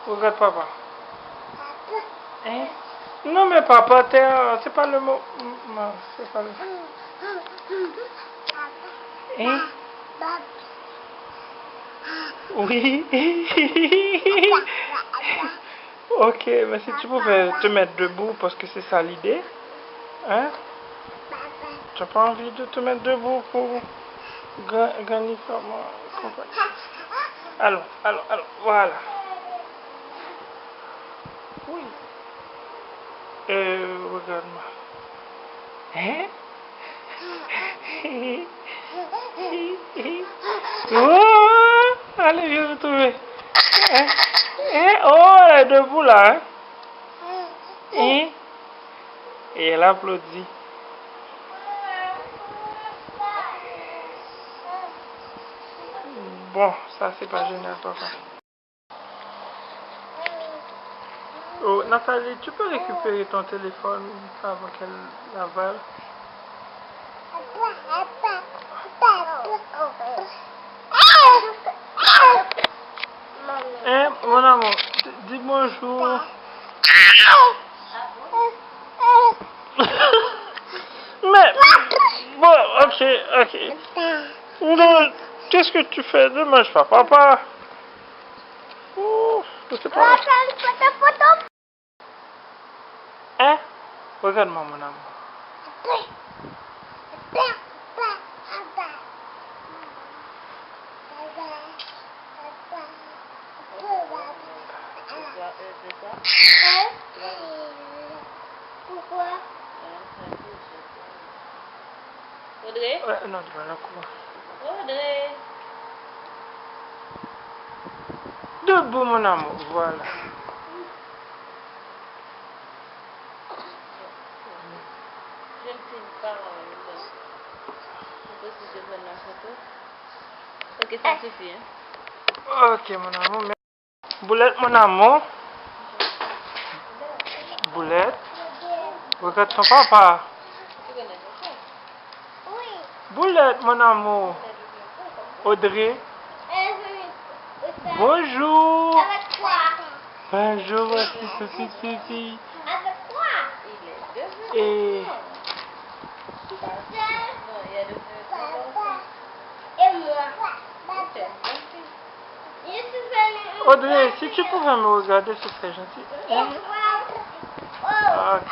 Regarde papa. Hein? Non mais papa, c'est pas le mot. Non, c'est pas le mot. Hein? Oui. Ok, mais si tu pouvais te mettre debout parce que c'est ça l'idée. Hein? Tu n'as pas envie de te mettre debout pour gagner comment? Allons, voilà. Oui. Regarde-moi. Hein? Oh, allez, viens me trouver. Hein? Hein? Oh, elle est debout là. Hein? Hein? Et elle applaudit. Bon, ça c'est pas génial, papa. Oh, Nathalie, tu peux récupérer ton téléphone avant qu'elle l'avale? Hein, mon amour, dis bonjour. Mais, bon, ok. Non, qu'est-ce que tu fais? Ne mange pas, papa. Oh, je sais pas. Hein? Regarde-moi, mon amour. Pourquoi? Audrey? Non, tu vas la couper. Audrey? Debout, mon amour, voilà. Je ne filme pas en même temps. Je peux si je prends la photo. Ok, ça suffit, hein? Ok, mon amour. Boulette, mon amour. Boulette. Regarde ton papa. Boulette, mon amour. Audrey. Bonjour. Avec quoi? Bonjour, voici Sophie Fifi. Avec quoi? Il est devenu. Et... Et moi. Audrey, si tu pouvais me regarder, ce serait gentil. Hein? Ok.